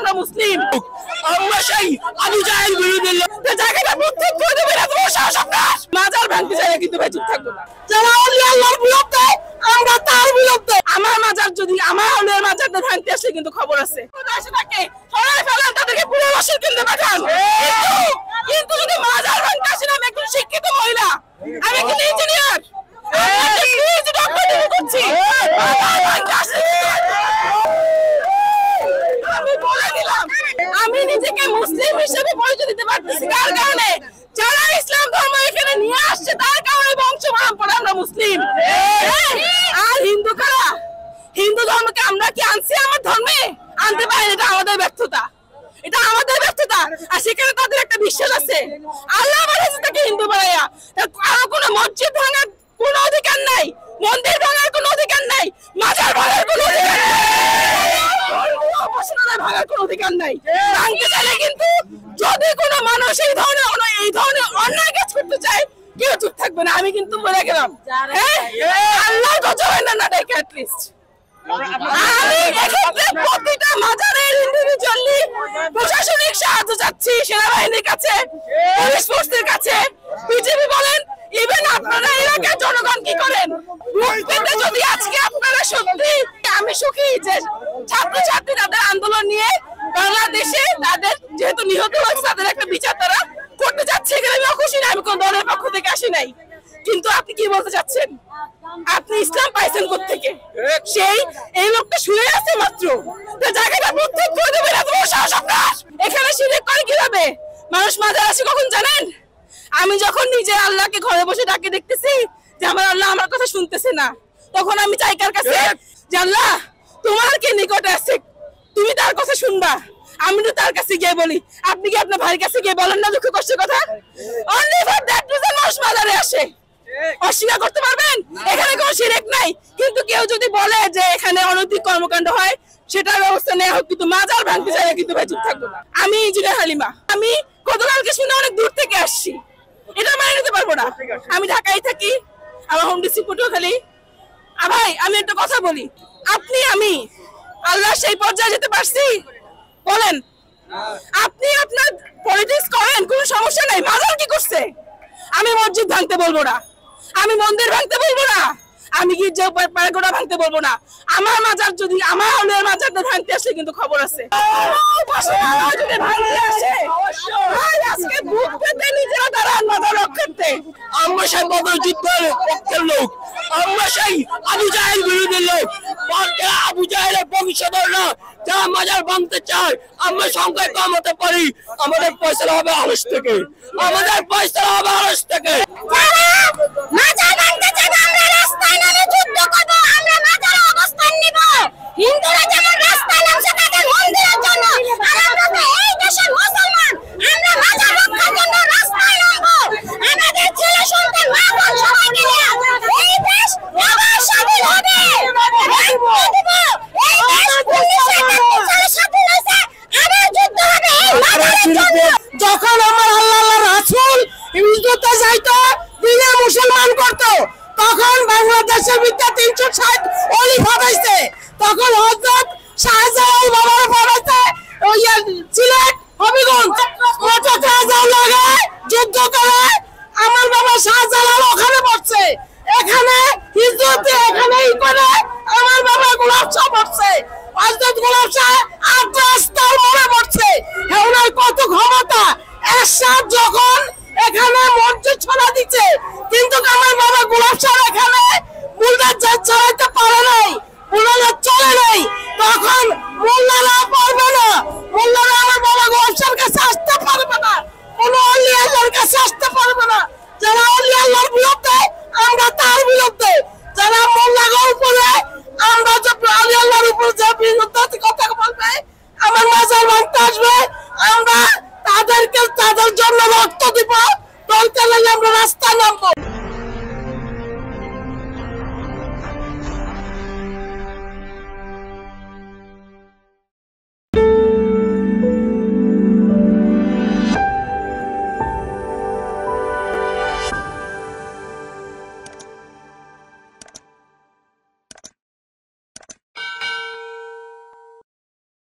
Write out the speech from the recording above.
আমরা মুসলিম। আমরা সেই আবু জাহেল বিরোধী জায়গাটা প্রত্যেক করে দেবে না তোমার সাহস আপনার। মাজার ভাঙতে চাইলে কিন্তু ভাই চুপ থাকবো না। যারা আল্লাহ আল্লাহর বিরুদ্ধে আমরা তার বিরুদ্ধে। আমার মাজার যদি আমার আল্লাহর মাজারটা ভাঙতে আসলে কিন্তু খবর আছে। তাকে সরাই ফেলান, তাদেরকে পুরো রসিদ কিনতে পাঠান। কিন্তু যদি মাজার ভাঙতে আসেন, আমি একজন শিক্ষিত মহিলা, আমি একজন ইঞ্জিনিয়ার, আমি নিজেকে মুসলিম হিসেবে পরিচয় দিতে পারতেছি কার কারণে? যারা ইসলাম ধর্ম এখানে নিয়ে আসছে তার কারণে বংশ পরম্পরা আমরা মুসলিম। আর হিন্দু কারা? হিন্দু ধর্মকে আমরা কি আনছি আমার ধর্মে? আনতে পারি। এটা আমাদের ব্যর্থতা, এটা আমাদের ব্যর্থতা। আর সেখানে তাদের একটা বিশ্বাস আছে, আল্লাহ বানাইছে তাকে হিন্দু বানাইয়া। কারো কোনো মসজিদ ভাঙার কোনো অধিকার নাই, মন্দির ভাঙার কোনো অধিকার নাই, মাজার ভাঙার কোনো অধিকার নাই, ভাঙার কোনো অধিকার নাই। ভাঙতে চাইলে কিন্তু যদি কোনো মানুষ এই ধরনের অন্যায় কাজ করতে চায়, কেউ চুপ থাকবে না। আমি কিন্তু বলে গেলাম, আল্লাহ গজবেন না দেখে অ্যাটলিস্ট আমি এক্ষেত্রে প্রতিটা মাজারের ইন্ডিভিজুয়ালি প্রশাসনিক সাহায্য চাচ্ছি, সেনাবাহিনীর কাছে, পুলিশ ফোর্সের কাছে, বিজেপি বলেন, ইভেন আপনারা এলাকার জনগণ কি করেন? যদি আজকে আপনারা সত্যি, আমি সুখী যে ছাত্রছাত্রী তাদের আন্দোলন নিয়ে বাংলাদেশে তাদের যেহেতু নিহত হয়েছে তাদের একটা বিচার তারা করতে যাচ্ছে, এখানে আমি খুশি না, আমি কোন দলের পক্ষ থেকে আসি নাই। কিন্তু আপনি কি বলতে চাচ্ছেন? আপনি ইসলাম পাইছেন কোত্থেকে? সেই এই লোকটা শুয়ে আছে মাত্র, জায়গাটা প্রত্যেক করে দেবে না তোমার সাহস আপনার। এখানে শিরক করে কিভাবে মানুষ মাজার আসে কখন জানেন? আমি যখন নিজের আল্লাহকে ঘরে বসে ডাকে দেখতেছি যে আমার আল্লাহ আমার কথা শুনতেছে না, তখন আমি চাই কার কাছে? যে আল্লাহ তোমার কি নিকটে আছে, তুমি তার কথা শুনবা। আমি তো তার কাছে গিয়ে বলি, আপনি কি আপনার ভাইয়ের কাছে গিয়ে বলেন না দুঃখ কষ্টের কথা? অনলি ফর দ্যাট রিজন মানুষ মাজারে আসে। অস্বীকার করতে পারবেন এখানে কোনো শিরক নাই, কিন্তু কেউ যদি বলে যে এখানে অনৈতিক কর্মকাণ্ড হয় সেটার ব্যবস্থা নেওয়া হোক, কিন্তু মাজার ভাঙতে চাইলে কিন্তু ভাই চুপ থাকবো না। আমি ইঞ্জিনিয়ার হালিমা, আমি গতকালকে শুনে অনেক দূর থেকে আসছি, এটা মানে নিতে পারবো না। আমি ঢাকায় থাকি, আমার হোম ডিস্ট্রিক্ট পটুয়াখালী। ভাই আমি একটা কথা বলি, আপনি আমি আল্লাহ সেই পর্যায়ে যেতে পারছি? বলেন, আপনি আপনার পলিটিক্স করেন, কোনো সমস্যা নাই। মাজার কি করছে? আমি মসজিদ ভাঙতে বলবো না, আমি মন্দির ভাঙতে বলবো না, আমি গির্জা পায়গোড়া ভাঙতে বলবো না। আমার মাজার যদি আমার আল্লাহর মাজারটা ভাঙতে আসলে কিন্তু খবর আছে। যদি ভাঙতে আসে আজকে বুক পেতে নিজেরা দাঁড়ান মাজার রক্ষার্থে। আমরা সেই বদর যুদ্ধের পক্ষের লোক, আমরা সেই আবু জাহেল বিরোধী লোক। আবু জাহেলের বংশধররা যারা মাজার ভাঙতে চায়, আমরা সংখ্যায় কম হতে পারি, আমাদের পয়সা হবে আড়স থেকে, আমাদের পয়সা হবে আড়স থেকে। মাজার ভাঙতে চাইবে আমরা রাস্তায় নামে যুদ্ধ করব, আমরা মাজারে অবস্থান নিব। হিন্দুরা যেমন রাস্তায় নামছে তাদের মন্দিরের জন্য, আর আমরা তো এই দেশের মুসলমান, আমরা মাজার রক্ষার জন্য রাস্তায় নামব। আমাদের ছেলে সন্তান মা বোন সবাইকে নিয়ে এই দেশ আবার স্বাধীন হবে। এই দেশ 1971 সালে স্বাধীন হয়েছে, আবার যুদ্ধ হবে এই মাজারের জন্য। যখন আমার আল্লাহর রাসূল ইজতে যাইতো, দিনে মুসলমান করতো, তখন বাংলাদেশের ভিতরে 360 অলি ফাটাইছে, তখন হযরত শাহজালাল বাবার ফাটাইছে ওই সিলেট হবিগঞ্জ লাগে যুদ্ধ করে আমার বাবা শাহজালাল ওখানে পড়ছে, এখানে হিজরতে এখানে করে আমার বাবা গোলাপ শাহ পড়ছে, হযরত গোলাপ শাহ 8 রাস্তার মোড়ে পড়ছে। ওনার কত ক্ষমতা! এরশাদ যখন এখানে মসজিদ ছড়া দিচ্ছে, কিন্তু আমার বাবা গোলাপ শাহ এখানে বুলডোজার চালাতে পারে নাই, বুলডোজার চলে নাই, তখন মোল্লারা পারবে না, মোল্লারা আমার বাবা গোলাপ শাহর কাছে আসতে পারবে না, কোনো অলি আল্লাহর কাছে আসতে পারবে না। যারা অলি আল্লাহর বিরুদ্ধে আমরা তার বিরুদ্ধে, যারা মোল্লাগর উপরে আমরা যে অলি আল্লাহর উপরে যে বিরুদ্ধে কথা বলবে, আমার মাজার ভাঙতে আসবে, আমরা তাদের জন্য রক্ত দিব, দরকার হলে আমরা রাস্তায় নামবো।